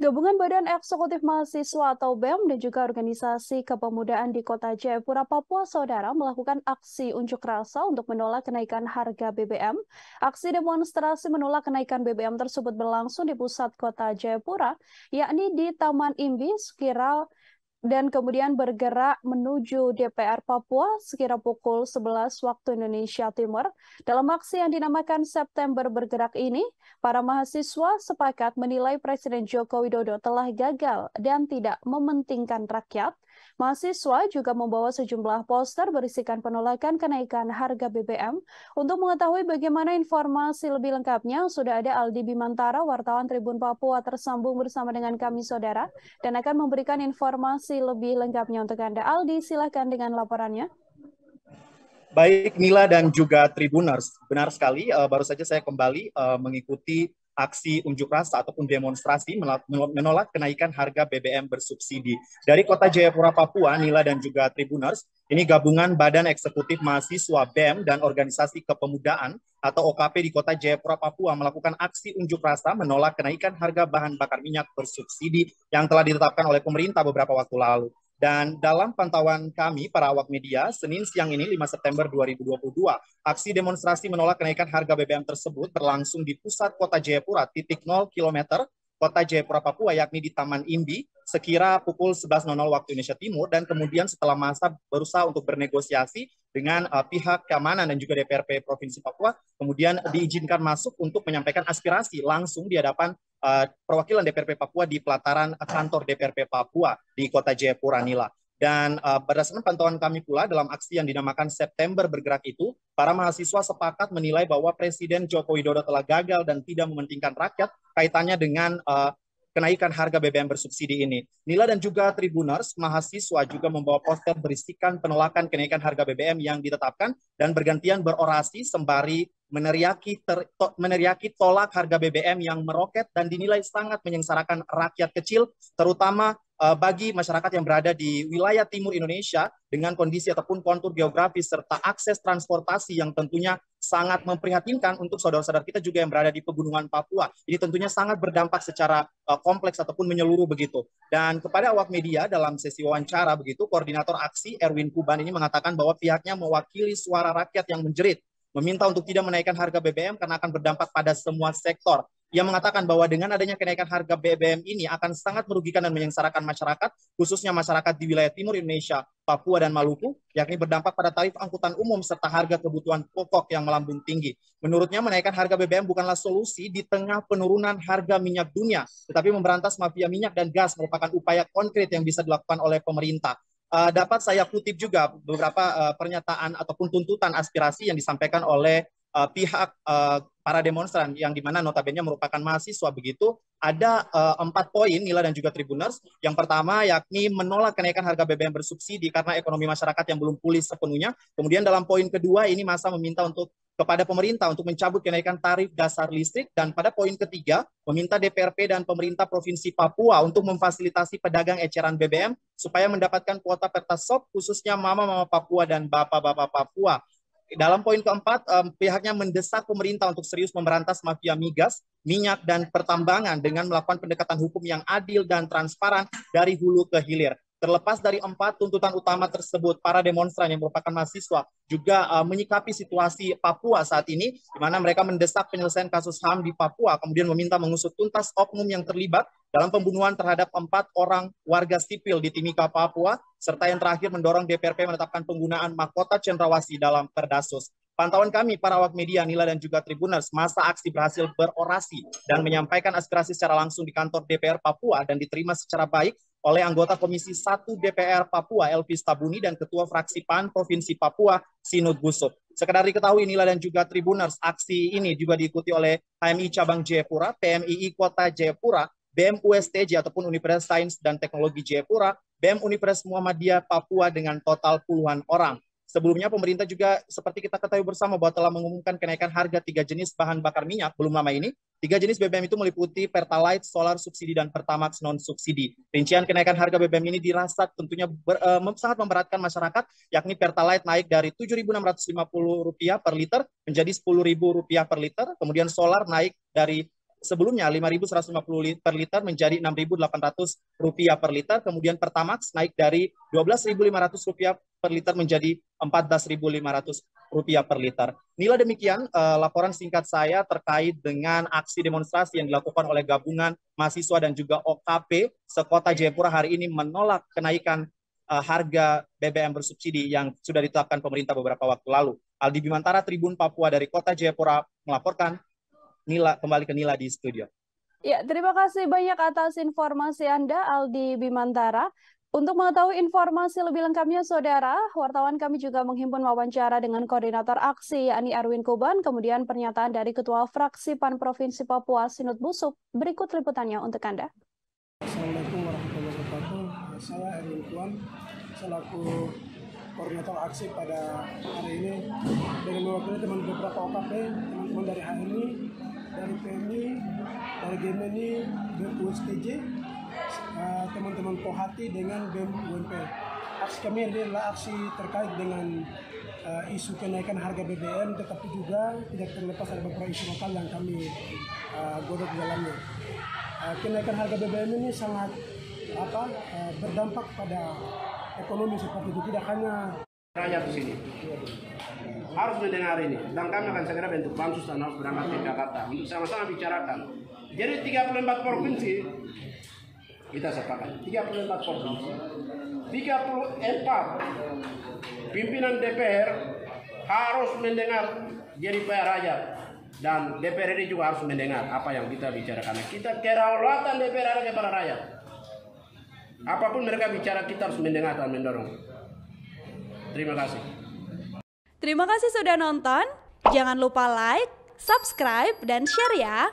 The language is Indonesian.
Gabungan Badan Eksekutif Mahasiswa atau BEM dan juga organisasi kepemudaan di Kota Jayapura, Papua, Saudara, melakukan aksi unjuk rasa untuk menolak kenaikan harga BBM. Aksi demonstrasi menolak kenaikan BBM tersebut berlangsung di pusat Kota Jayapura, yakni di Taman Imbi, Sekira dan kemudian bergerak menuju DPR Papua sekira pukul 11 waktu Indonesia Timur. Dalam aksi yang dinamakan September Bergerak ini, para mahasiswa sepakat menilai Presiden Joko Widodo telah gagal dan tidak mementingkan rakyat. Mahasiswa juga membawa sejumlah poster berisikan penolakan kenaikan harga BBM. Untuk mengetahui bagaimana informasi lebih lengkapnya, sudah ada Aldi Bimantara, wartawan Tribun Papua, tersambung bersama dengan kami, Saudara, dan akan memberikan informasi lebih lengkapnya untuk Anda. Aldi, silakan dengan laporannya. Baik, Mila dan juga Tribuners, benar sekali. Baru saja saya kembali mengikuti aksi unjuk rasa ataupun demonstrasi menolak kenaikan harga BBM bersubsidi. Dari Kota Jayapura, Papua, Mila dan juga Tribuners, ini gabungan Badan Eksekutif Mahasiswa BEM dan Organisasi Kepemudaan atau OKP di Kota Jayapura, Papua melakukan aksi unjuk rasa menolak kenaikan harga bahan bakar minyak bersubsidi yang telah ditetapkan oleh pemerintah beberapa waktu lalu. Dan dalam pantauan kami, para awak media, Senin siang ini 5 September 2022, aksi demonstrasi menolak kenaikan harga BBM tersebut berlangsung di pusat Kota Jayapura, titik 0 km Kota Jayapura, Papua, yakni di Taman Imbi, sekira pukul 11.00 waktu Indonesia Timur, dan kemudian setelah masa berusaha untuk bernegosiasi dengan pihak keamanan dan juga DPRP Provinsi Papua, kemudian diizinkan masuk untuk menyampaikan aspirasi langsung di hadapan perwakilan DPRP Papua di pelataran kantor DPRP Papua di Kota Jayapura, Nila. Dan berdasarkan pantauan kami pula dalam aksi yang dinamakan September Bergerak itu, para mahasiswa sepakat menilai bahwa Presiden Joko Widodo telah gagal dan tidak mementingkan rakyat kaitannya dengan kenaikan harga BBM bersubsidi ini. Nila dan juga Tribuners, mahasiswa juga membawa poster berisikan penolakan kenaikan harga BBM yang ditetapkan dan bergantian berorasi sembari meneriaki tolak harga BBM yang meroket dan dinilai sangat menyengsarakan rakyat kecil, terutama bagi masyarakat yang berada di wilayah timur Indonesia dengan kondisi ataupun kontur geografis serta akses transportasi yang tentunya sangat memprihatinkan untuk saudara-saudara kita juga yang berada di pegunungan Papua. Ini tentunya sangat berdampak secara kompleks ataupun menyeluruh begitu. Dan kepada awak media dalam sesi wawancara begitu, koordinator aksi Erwin Kuban ini mengatakan bahwa pihaknya mewakili suara rakyat yang menjerit, meminta untuk tidak menaikkan harga BBM karena akan berdampak pada semua sektor. Ia mengatakan bahwa dengan adanya kenaikan harga BBM ini akan sangat merugikan dan menyengsarakan masyarakat, khususnya masyarakat di wilayah timur Indonesia, Papua dan Maluku, yakni berdampak pada tarif angkutan umum serta harga kebutuhan pokok yang melambung tinggi. Menurutnya, menaikkan harga BBM bukanlah solusi di tengah penurunan harga minyak dunia, tetapi memberantas mafia minyak dan gas merupakan upaya konkret yang bisa dilakukan oleh pemerintah. Dapat saya kutip juga beberapa pernyataan ataupun tuntutan aspirasi yang disampaikan oleh pihak para demonstran yang dimana notabene merupakan mahasiswa begitu. Ada 4 poin, Nila dan juga Tribuners. Yang pertama yakni menolak kenaikan harga BBM bersubsidi karena ekonomi masyarakat yang belum pulih sepenuhnya. Kemudian dalam poin kedua ini masa meminta untuk kepada pemerintah untuk mencabut kenaikan tarif dasar listrik, dan pada poin ketiga meminta DPRP dan pemerintah Provinsi Papua untuk memfasilitasi pedagang eceran BBM supaya mendapatkan kuota Pertasop khususnya mama-mama Papua dan bapak-bapak Papua. Dalam poin keempat, pihaknya mendesak pemerintah untuk serius memberantas mafia migas, minyak, dan pertambangan dengan melakukan pendekatan hukum yang adil dan transparan dari hulu ke hilir. Terlepas dari 4 tuntutan utama tersebut, para demonstran yang merupakan mahasiswa juga menyikapi situasi Papua saat ini, di mana mereka mendesak penyelesaian kasus HAM di Papua, kemudian meminta mengusut tuntas oknum yang terlibat dalam pembunuhan terhadap 4 orang warga sipil di Timika, Papua, serta yang terakhir mendorong DPRP menetapkan penggunaan mahkota cendrawasih dalam Perdasus. Pantauan kami, para awak media, Nila dan juga Tribuners, masa aksi berhasil berorasi dan menyampaikan aspirasi secara langsung di kantor DPR Papua dan diterima secara baik oleh anggota Komisi 1 DPR Papua, Elvis Tabuni, dan Ketua Fraksi PAN Provinsi Papua, Sinud Busuk. Sekedar diketahui, Nila dan juga Tribuners, aksi ini juga diikuti oleh HMI Cabang Jayapura, PMII Kota Jayapura, BEM USTJ ataupun Universitas Sains dan Teknologi Jayapura, BEM Universitas Muhammadiyah Papua dengan total puluhan orang. Sebelumnya pemerintah juga seperti kita ketahui bersama bahwa telah mengumumkan kenaikan harga 3 jenis bahan bakar minyak belum lama ini. 3 jenis BBM itu meliputi Pertalite, Solar Subsidi, dan Pertamax Non Subsidi. Rincian kenaikan harga BBM ini dirasa tentunya sangat memberatkan masyarakat, yakni Pertalite naik dari Rp7.650 per liter menjadi Rp10.000 per liter, kemudian Solar naik dari sebelumnya Rp5.150 per liter menjadi Rp6.800 per liter, kemudian Pertamax naik dari Rp12.500 per liter menjadi Rp14.500 per liter. Nila, demikian laporan singkat saya terkait dengan aksi demonstrasi yang dilakukan oleh gabungan mahasiswa dan juga OKP sekota Jayapura hari ini menolak kenaikan harga BBM bersubsidi yang sudah ditetapkan pemerintah beberapa waktu lalu. Aldi Bimantara, Tribun Papua dari Kota Jayapura melaporkan. Nila, kembali ke Nila di studio. Ya, terima kasih banyak atas informasi Anda, Aldi Bimantara. Untuk mengetahui informasi lebih lengkapnya, Saudara, wartawan kami juga menghimpun wawancara dengan koordinator aksi, yakni Erwin Kuban, kemudian pernyataan dari Ketua Fraksi PAN Provinsi Papua, Sinut Busuk. Berikut liputannya untuk Anda. Assalamualaikum warahmatullahi wabarakatuh. Saya Erwin Kuban, selaku koordinator aksi pada hari ini dengan mewakili teman beberapa OKP, teman-teman dari HMI, dari PMI, dari GMNI, BEM USTJ, teman-teman Pohati dengan BEM UMP. Aksi kami ini adalah aksi terkait dengan isu kenaikan harga BBM, tetapi juga tidak terlepas dari beberapa isu lokal yang kami godok di dalamnya. Kenaikan harga BBM ini sangat berdampak pada ekonomi seperti itu, tidak hanya rakyat di sini harus mendengar ini, dan kami akan segera bentuk pansus dan harus berangkat ke Jakarta untuk sama-sama bicarakan. Jadi 34 provinsi kita sepakat, 34 provinsi, 34 pimpinan DPR harus mendengar JPR rakyat, dan DPR ini juga harus mendengar apa yang kita bicarakan. Kita kedaulatan DPR ada kepada rakyat. Apapun mereka bicara, kita harus mendengar dan mendorong. Terima kasih. Terima kasih sudah nonton. Jangan lupa like, subscribe, dan share ya.